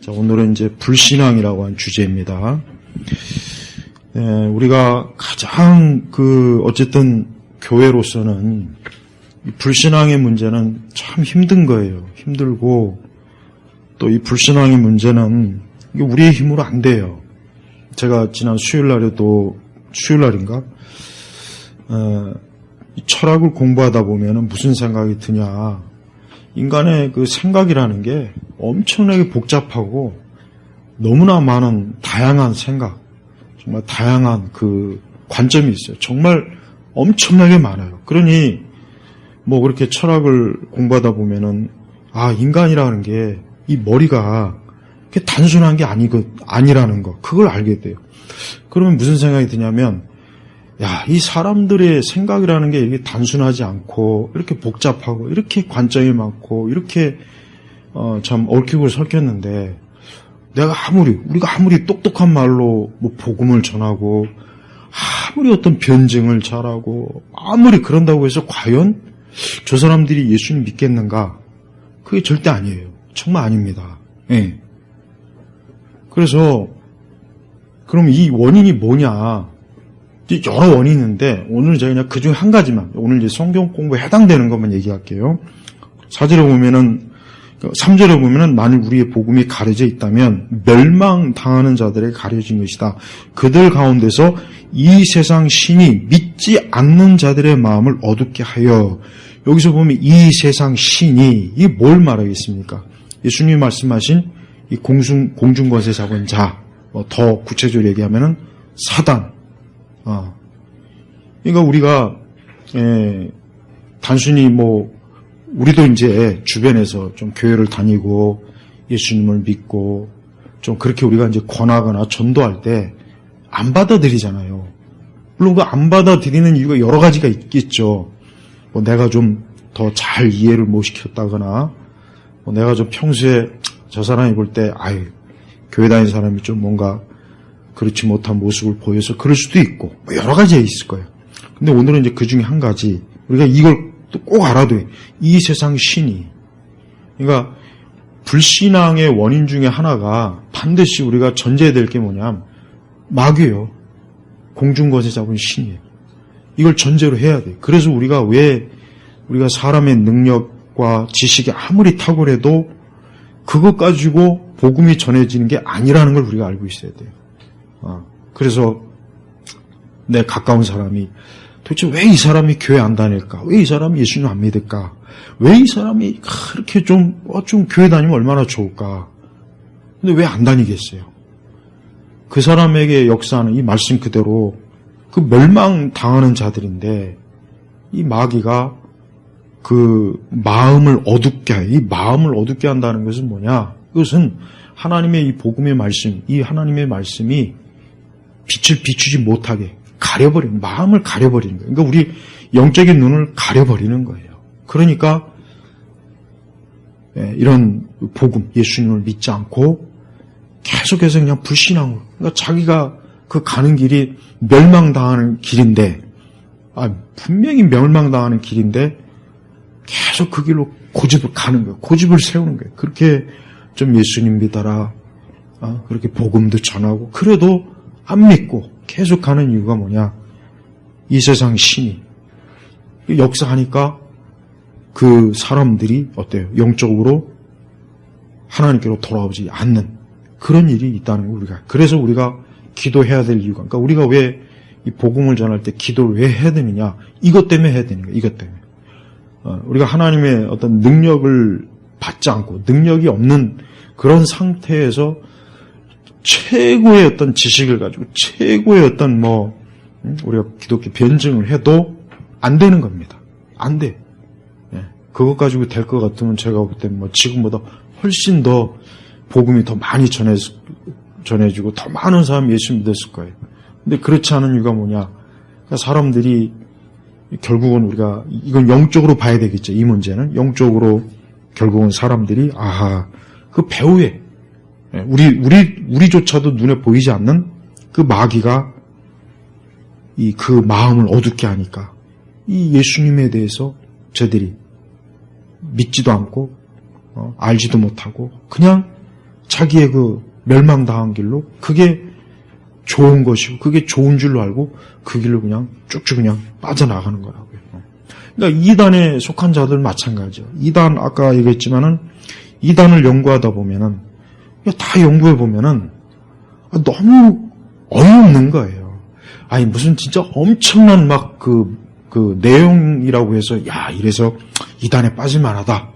자, 오늘은 이제 불신앙이라고 한 주제입니다. 우리가 가장 어쨌든 교회로서는 이 불신앙의 문제는 참 힘든 거예요. 힘들고 또 이 불신앙의 문제는 이게 우리의 힘으로 안 돼요. 제가 지난 수요일날에도 수요일날인가 철학을 공부하다 보면은 무슨 생각이 드냐. 인간의 그 생각이라는 게 엄청나게 복잡하고 너무나 많은 다양한 생각, 정말 다양한 그 관점이 있어요. 정말 엄청나게 많아요. 그러니 뭐 그렇게 철학을 공부하다 보면은 인간이라는 게 이 머리가 단순한 게 아니라는 거, 그걸 알게 돼요. 그러면 무슨 생각이 드냐면, 이 사람들의 생각이라는 게 이렇게 단순하지 않고, 이렇게 복잡하고, 이렇게 관점이 많고, 이렇게, 참 얽히고 설켰는데, 우리가 아무리 똑똑한 말로 뭐 복음을 전하고, 아무리 어떤 변증을 잘하고, 아무리 그런다고 해서 과연 저 사람들이 예수님 믿겠는가? 그게 절대 아니에요. 정말 아닙니다. 예. 그래서 그럼 이 원인이 뭐냐? 여러 원인이 있는데 오늘 제가 그냥 그중에 한 가지만, 오늘 이제 성경 공부에 해당되는 것만 얘기할게요. 4절에 보면은, 3절에 보면은 만일 우리의 복음이 가려져 있다면 멸망당하는 자들에게 가려진 것이다. 그들 가운데서 이 세상 신이 믿지 않는 자들의 마음을 어둡게 하여. 여기서 보면 이 세상 신이 이게 뭘 말하겠습니까? 예수님이 말씀하신 이 공중권세 잡은 자, 더 구체적으로 얘기하면은 사단. 그러니까 우리가 단순히 우리도 이제 주변에서 좀 교회를 다니고 예수님을 믿고 좀 그렇게 우리가 이제 권하거나 전도할 때 안 받아들이잖아요. 물론 그 안 받아들이는 이유가 여러 가지가 있겠죠. 내가 좀 더 잘 이해를 못 시켰다거나, 내가 좀 평소에 저 사람이 볼 때, 교회 다니는 사람이 좀 뭔가 그렇지 못한 모습을 보여서 그럴 수도 있고, 여러 가지가 있을 거예요. 근데 오늘은 이제 그 중에 한 가지, 우리가 이걸 또 꼭 알아둬야 돼. 이 세상 신이. 그러니까, 불신앙의 원인 중에 하나가 반드시 우리가 전제해야 될 게 뭐냐면, 마귀예요. 공중권세 잡은 신이에요. 이걸 전제로 해야 돼. 그래서 우리가 사람의 능력과 지식이 아무리 탁월해도 그것 가지고 복음이 전해지는 게 아니라는 걸 우리가 알고 있어야 돼요. 그래서 내 가까운 사람이 도대체 왜 이 사람이 교회 안 다닐까? 왜 이 사람이 예수님 안 믿을까? 왜 이 사람이 그렇게 좀 교회 다니면 얼마나 좋을까? 근데 왜 안 다니겠어요? 그 사람에게 역사하는 이 말씀 그대로 그 멸망당하는 자들인데, 이 마귀가 그 마음을 어둡게 이 마음을 어둡게 한다는 것은 뭐냐? 이것은 하나님의 이 복음의 말씀, 이 하나님의 말씀이 빛을 비추지 못하게 가려버리는, 마음을 가려버리는 거예요. 그러니까 우리 영적인 눈을 가려버리는 거예요. 그러니까 이런 복음, 예수님을 믿지 않고 계속해서 그냥 불신앙으로, 그러니까 자기가 그 가는 길이 멸망당하는 길인데, 분명히 멸망당하는 길인데 계속 그 길로 고집을 가는 거예요. 고집을 세우는 거예요. 그렇게 좀 예수님 믿어라, 그렇게 복음도 전하고, 그래도 안 믿고 계속 가는 이유가 뭐냐? 이 세상 신이 역사하니까 그 사람들이 어때요? 영적으로 하나님께로 돌아오지 않는 그런 일이 있다는 거, 그래서 우리가 기도해야 될 이유가, 그러니까 우리가 왜 이 복음을 전할 때 기도를 왜 해야 되느냐? 이것 때문에 해야 되는 거예요. 이것 때문에. 우리가 하나님의 어떤 능력을 받지 않고 능력이 없는 그런 상태에서 최고의 어떤 지식을 가지고 최고의 어떤 우리가 기독교 변증을 해도 안 되는 겁니다. 안 돼. 그것 가지고 될 것 같으면 제가 볼 때 지금보다 훨씬 더 복음이 더 많이 전해지고 더 많은 사람이 예수 믿었을 거예요. 근데 그렇지 않은 이유가 뭐냐? 그러니까 사람들이 결국은 우리가 이건 영적으로 봐야 되겠죠. 이 문제는 영적으로 결국은 사람들이 그 배후에 우리조차도 눈에 보이지 않는 그 마귀가 그 마음을 어둡게 하니까 이 예수님에 대해서 저들이 믿지도 않고 알지도 못하고 그냥 자기의 그 멸망당한 길로 그게 좋은 것이고 그게 좋은 줄로 알고 그 길로 그냥 쭉쭉 그냥 빠져나가는 거라고요. 그러니까 이단에 속한 자들 마찬가지죠. 이단 아까 얘기했지만은 이단을 연구하다 보면은 다 연구해 보면은 너무 어이없는 거예요. 아니 무슨 진짜 엄청난 막 그 내용이라고 해서 야 이래서 이단에 빠질만하다.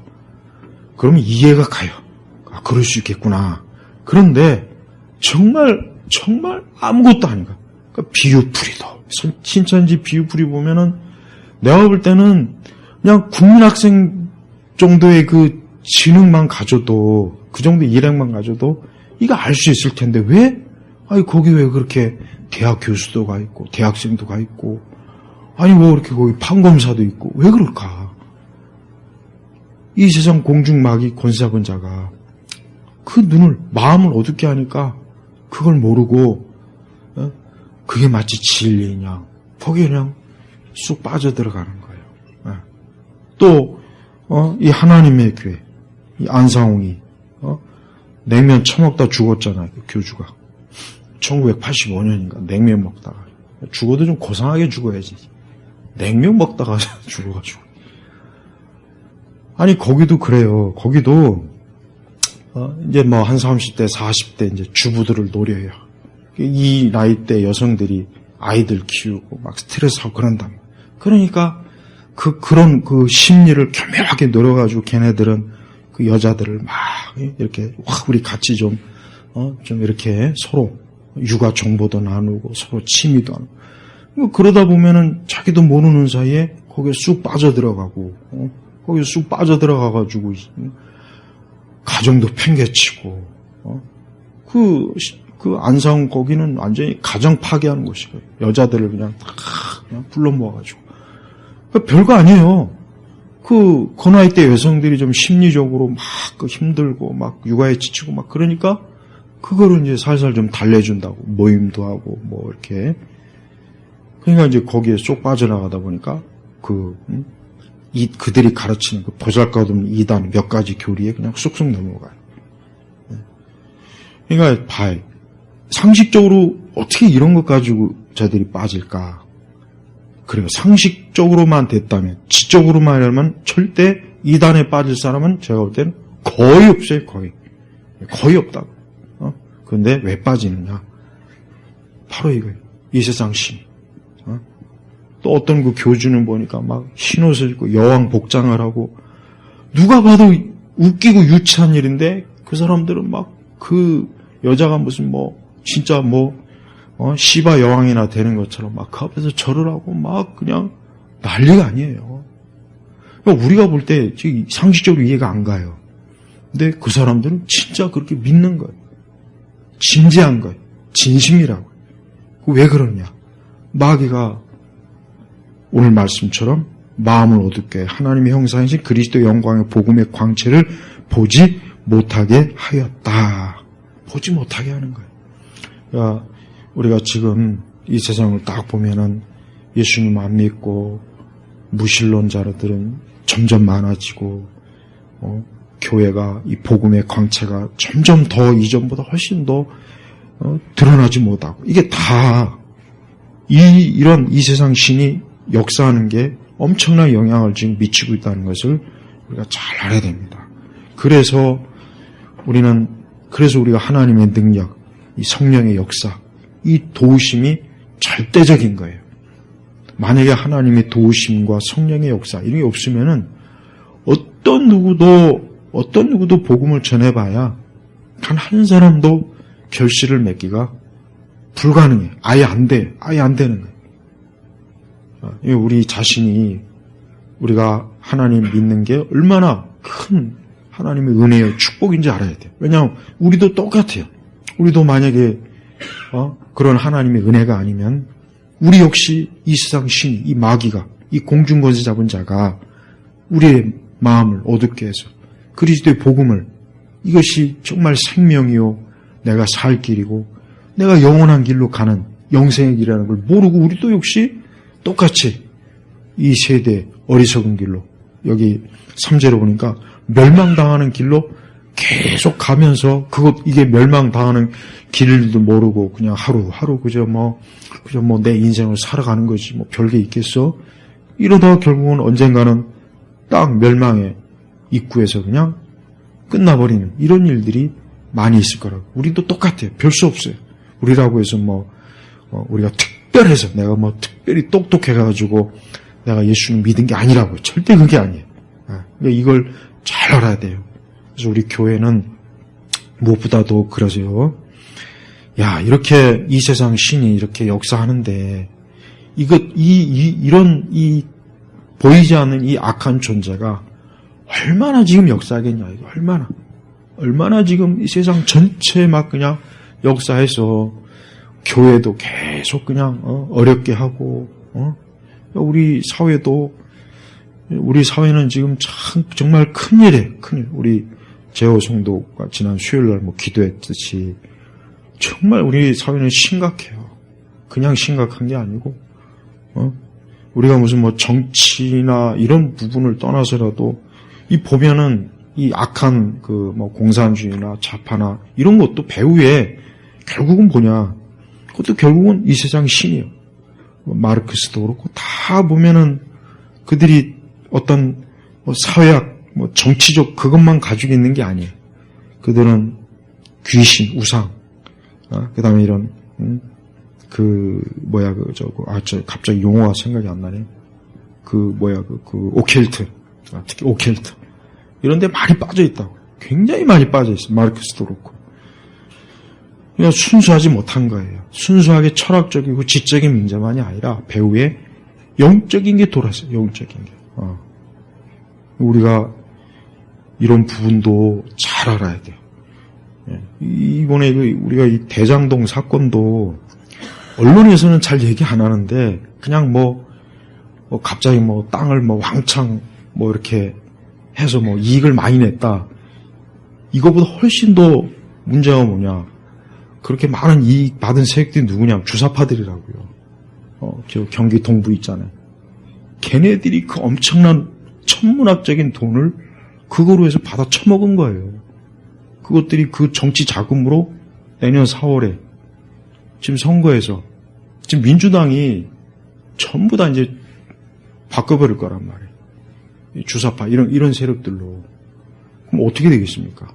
그러면 이해가 가요. 아, 그럴 수 있겠구나. 그런데 정말 아무것도 아닌 거야. 그러니까 비유풀이도 신천지 비유풀이 보면은 내가 볼 때는 그냥 국민학생 정도의 그 지능만 가져도 그 정도 일행만 가져도 이거 알 수 있을 텐데 왜? 아니 거기 왜 그렇게 대학 교수도 가 있고 대학생도 가 있고 아니 뭐 이렇게 거기 판검사도 있고 왜 그럴까? 이 세상 공중마귀 권세자가 그 눈을 마음을 어둡게 하니까 그걸 모르고 그게 마치 진리냐 거기에 그냥 쑥 빠져들어가는 거예요. 또 이 하나님의 교회 이 안상홍이 냉면 처먹다 죽었잖아요. 그 교주가 1985년인가 냉면 먹다가 죽어도 좀 고상하게 죽어야지. 냉면 먹다가 죽어가지고 아니 거기도 그래요. 거기도 이제 뭐 한 30대 40대 이제 주부들을 노려요. 이 나이대 여성들이 아이들 키우고 막 스트레스하고 그런다. 그러니까 그런 그 심리를 교묘하게 노려가지고 걔네들은 그 여자들을 막 이렇게 우리 같이 좀 이렇게 서로 육아 정보도 나누고 서로 취미도 나누고 그러다 보면은 자기도 모르는 사이에 거기에 쑥 빠져들어가고 거기에 쑥 빠져들어가가지고 가정도 팽개치고 그 안상훈 거기는 완전히 가정 파괴하는 곳이고요. 여자들을 그냥 불러 모아가지고 별거 아니에요. 그 나이 때 여성들이 좀 심리적으로 막 힘들고 막 육아에 지치고 막 그러니까 그거를 이제 살살 좀 달래준다고 모임도 하고 뭐 이렇게 그러니까 이제 거기에 쏙 빠져나가다 보니까 그들이 가르치는 그 보잘것없는 이단 몇 가지 교리에 그냥 쑥쑥 넘어가요. 그러니까 봐요. 상식적으로 어떻게 이런 것 가지고 저들이 빠질까? 그래요. 상식적으로만 됐다면, 지적으로만 하면 절대 이단에 빠질 사람은 제가 볼 때는 거의 없어요. 거의 없다고. 그런데 왜 빠지느냐? 바로 이거예요. 이 세상 신. 또 어떤 그 교주는 보니까 막 흰옷을 입고 여왕 복장을 하고 누가 봐도 웃기고 유치한 일인데 그 사람들은 막 그 여자가 무슨 뭐 진짜 뭐 시바 여왕이나 되는 것처럼 막 그 앞에서 절을 하고 막 그냥 난리가 아니에요. 그러니까 우리가 볼 때 상식적으로 이해가 안 가요. 근데 그 사람들은 진짜 그렇게 믿는 거예요. 진지한 거예요. 진심이라고. 왜 그러냐? 마귀가 오늘 말씀처럼 마음을 어둡게 하나님의 형상이신 그리스도 영광의 복음의 광채를 보지 못하게 하였다. 보지 못하게 하는 거예요. 그러니까 우리가 지금 이 세상을 딱 보면은 예수님 안 믿고 무신론자들은 점점 많아지고 교회가 이 복음의 광채가 점점 더 이전보다 훨씬 더 드러나지 못하고 이게 다 이런 이 세상 신이 역사하는 게 엄청난 영향을 지금 미치고 있다는 것을 우리가 잘 알아야 됩니다. 그래서 우리가 하나님의 능력, 이 성령의 역사, 이 도우심이 절대적인 거예요. 만약에 하나님의 도우심과 성령의 역사 이런 게 없으면은 어떤 누구도 복음을 전해봐야 단 한 사람도 결실을 맺기가 불가능해. 아예 안 되는 거예요. 우리 자신이 우리가 하나님 믿는 게 얼마나 큰 하나님의 은혜요 축복인지 알아야 돼요. 왜냐하면 우리도 똑같아요. 우리도 만약에 그런 하나님의 은혜가 아니면 우리 역시 이 세상 신, 이 마귀가, 이 공중권세 잡은 자가 우리의 마음을 어둡게 해서 그리스도의 복음을 이것이 정말 생명이요 내가 살 길이고 내가 영원한 길로 가는 영생의 길이라는 걸 모르고 우리도 역시 똑같이 이 세대 어리석은 길로 여기 3절에 보니까 멸망당하는 길로 계속 가면서 이게 멸망당하는 길도 모르고 그냥 하루하루 그저 뭐 내 인생을 살아가는 거지 뭐 별게 있겠어? 이러다가 결국은 언젠가는 딱 멸망의 입구에서 그냥 끝나버리는 이런 일들이 많이 있을 거라고. 우리도 똑같아요. 별 수 없어요. 우리라고 해서 우리가 특별해서 내가 특별히 똑똑해가지고 내가 예수를 믿은 게 아니라고요. 절대 그게 아니에요. 그러니까 이걸 잘 알아야 돼요. 그래서 우리 교회는 무엇보다도 그러세요. 야, 이렇게 이 세상 신이 이렇게 역사하는데 이런 보이지 않는 이 악한 존재가 얼마나 지금 역사하겠냐, 이거 얼마나 지금 이 세상 전체에 막 그냥 역사해서 교회도 계속 그냥 어렵게 하고 우리 사회는 지금 참 정말 큰일. 우리 제호 성도가 지난 수요일날 기도했듯이 정말 우리 사회는 심각해요. 그냥 심각한 게 아니고 우리가 무슨 정치나 이런 부분을 떠나서라도 보면은 이 악한 공산주의나 좌파나 이런 것도 배후에 결국은 뭐냐? 그것도 결국은 이 세상 신이에요. 마르크스도 그렇고 다 보면은 그들이 어떤 사회학, 정치적 그것만 가지고 있는 게 아니에요. 그들은 귀신, 우상, 그 다음에 이런 갑자기 용어가 생각이 안 나네. 오켈트, 특히 오켈트 이런 데 많이 빠져 있다고. 굉장히 많이 빠져 있어. 마르크스도 그렇고. 그냥 순수하지 못한 거예요. 순수하게 철학적이고 지적인 문제만이 아니라 배후에 영적인 게 돌았어요. 영적인 게. 우리가 이런 부분도 잘 알아야 돼요. 이번에 우리가 이 대장동 사건도 언론에서는 잘 얘기 안 하는데 그냥 갑자기 땅을 왕창 이렇게 해서 이익을 많이 냈다. 이거보다 훨씬 더 문제가 뭐냐? 그렇게 많은 이익 받은 세력들이 누구냐? 주사파들이라고요. 저 경기 동부 있잖아요. 걔네들이 그 엄청난 천문학적인 돈을 그거로 해서 받아 처먹은 거예요. 그것들이 그 정치 자금으로 내년 4월에 지금 선거에서 지금 민주당이 전부 다 이제 바꿔버릴 거란 말이에요. 주사파 이런 세력들로. 그럼 어떻게 되겠습니까?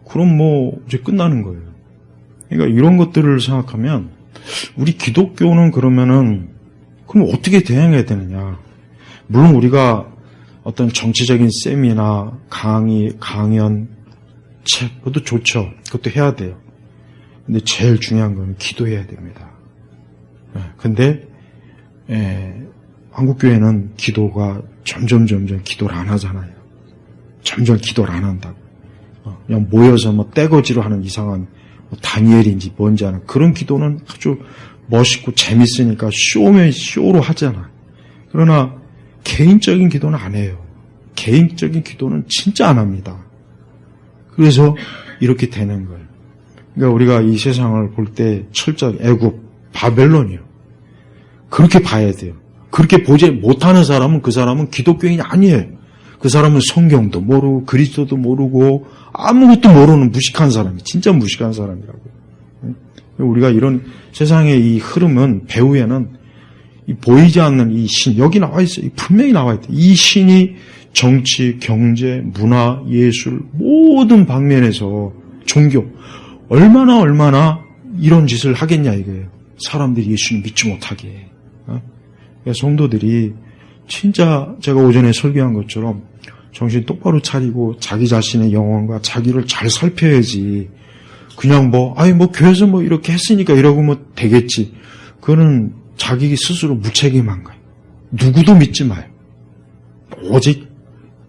그럼 이제 끝나는 거예요. 그러니까 이런 것들을 생각하면 우리 기독교는 그러면은 그럼 어떻게 대응해야 되느냐? 물론 우리가 어떤 정치적인 세미나 강연, 책 그것도 좋죠. 그것도 해야 돼요. 근데 제일 중요한 건 기도해야 됩니다. 근데 한국교회는 기도가 점점 기도를 안 하잖아요. 점점 기도를 안 한다고. 그냥 모여서 떼거지로 하는 이상한 다니엘인지 뭔지 아는 그런 기도는 아주 멋있고 재밌으니까 쇼로 하잖아. 그러나 개인적인 기도는 안 해요. 개인적인 기도는 진짜 안 합니다. 그래서 이렇게 되는 거예요. 그러니까 우리가 이 세상을 볼 때 철저하게 애굽, 바벨론이요. 그렇게 봐야 돼요. 그렇게 보지 못하는 사람은 그 사람은 기독교인이 아니에요. 그 사람은 성경도 모르고 그리스도도 모르고 아무것도 모르는 무식한 사람이 진짜 무식한 사람이라고요. 우리가 이런 세상의 이 흐름은 배후에는 이 보이지 않는 이 신 여기 나와 있어요. 분명히 나와 있다. 이 신이 정치, 경제, 문화, 예술 모든 방면에서 종교 얼마나 이런 짓을 하겠냐 이거예요. 사람들이 예수님 믿지 못하게. 그러니까 성도들이 진짜 제가 오전에 설교한 것처럼 정신 똑바로 차리고 자기 자신의 영혼과 자기를 잘 살펴야지. 그냥 교회에서 이렇게 했으니까 이러고 되겠지. 그거는 자기 스스로 무책임한 거예요. 누구도 믿지 마요. 오직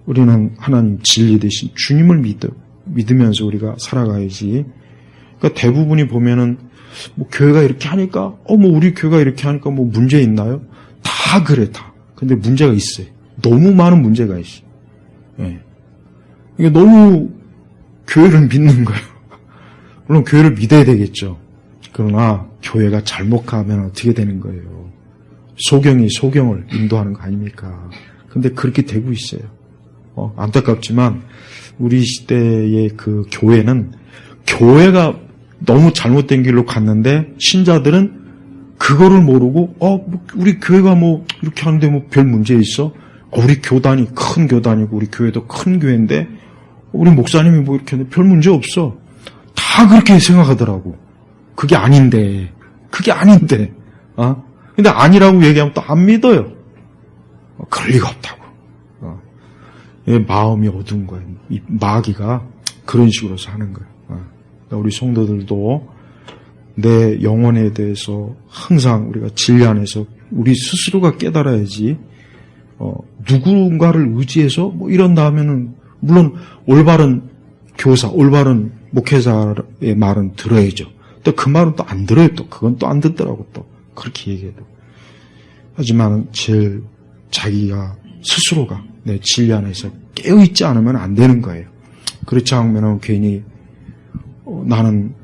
우리는 하나님 진리 대신 주님을 믿으면서 우리가 살아가야지. 그러니까 대부분이 보면은 교회가 이렇게 하니까 우리 교회가 이렇게 하니까 문제 있나요? 다 그래 다. 근데 문제가 있어요. 너무 많은 문제가 있어요. 이게 너무 교회를 믿는 거예요. 물론 교회를 믿어야 되겠죠. 그러나 교회가 잘못 가면 어떻게 되는 거예요? 소경이 소경을 인도하는 거 아닙니까? 근데 그렇게 되고 있어요. 안타깝지만 우리 시대의 그 교회는 교회가 너무 잘못된 길로 갔는데 신자들은 그거를 모르고 우리 교회가 뭐 이렇게 하는데 뭐 별 문제 있어? 우리 교단이 큰 교단이고 우리 교회도 큰 교회인데 우리 목사님이 뭐 이렇게 하는데 별 문제 없어. 다 그렇게 생각하더라고. 그게 아닌데. 근데 아니라고 얘기하면 또 안 믿어요. 그럴 리가 없다고. 마음이 어두운 거예요. 이 마귀가 그런 식으로 사는 거예요. 그러니까 우리 성도들도 내 영혼에 대해서 항상 우리가 진리 안에서 우리 스스로가 깨달아야지, 누군가를 의지해서 뭐 이런다 하면은, 물론 올바른 교사, 올바른 목회자의 말은 들어야죠. 또 그 말은 또 안 들어요. 또 그건 또 안 듣더라고. 또 그렇게 얘기해도. 하지만 제일 자기가 스스로가 내 진리 안에서 깨어있지 않으면 안 되는 거예요. 그렇지 않으면 괜히 나는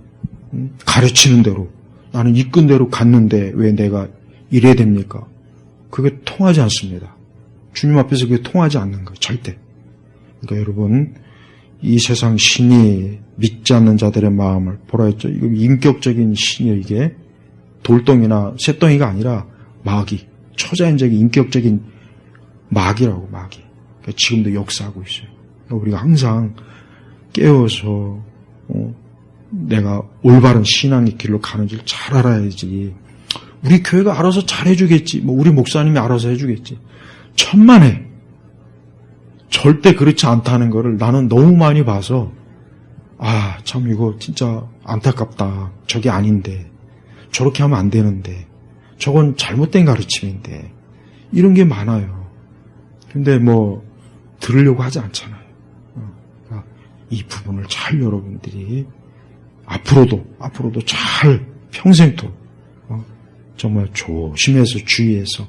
가르치는 대로, 나는 이끈 대로 갔는데 왜 내가 이래야 됩니까? 그게 통하지 않습니다. 주님 앞에서 그게 통하지 않는 거예요. 절대. 그러니까 여러분, 이 세상 신이 믿지 않는 자들의 마음을 보라 했죠. 이거 인격적인 신이에요. 이게 돌덩이나 쇳덩이가 아니라 마귀, 초자연적인 인격적인 마귀라고. 마귀. 그러니까 지금도 역사하고 있어요. 그러니까 우리가 항상 깨어서 내가 올바른 신앙의 길로 가는지를 잘 알아야지. 우리 교회가 알아서 잘 해주겠지. 뭐 우리 목사님이 알아서 해주겠지. 천만에. 절대 그렇지 않다는 거를 나는 너무 많이 봐서, 참 이거 진짜 안타깝다. 저게 아닌데. 저렇게 하면 안 되는데. 저건 잘못된 가르침인데. 이런 게 많아요. 근데 뭐 들으려고 하지 않잖아요. 그러니까 이 부분을 잘 여러분들이 앞으로도 잘 평생토록 정말 조심해서 주의해서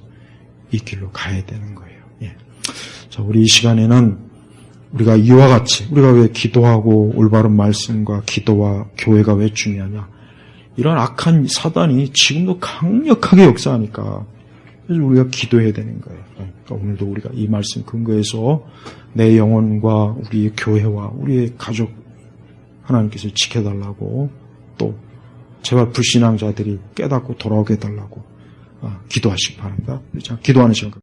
이 길로 가야 되는 거예요. 예. 자, 우리 이 시간에는 우리가 이와 같이 우리가 왜 기도하고 올바른 말씀과 기도와 교회가 왜 중요하냐, 이런 악한 사단이 지금도 강력하게 역사하니까 그래서 우리가 기도해야 되는 거예요. 그러니까 오늘도 우리가 이 말씀 근거해서 내 영혼과 우리의 교회와 우리의 가족 하나님께서 지켜달라고, 또 제발 불신앙자들이 깨닫고 돌아오게 해달라고 기도하시기 바랍니다. 기도하는 시간.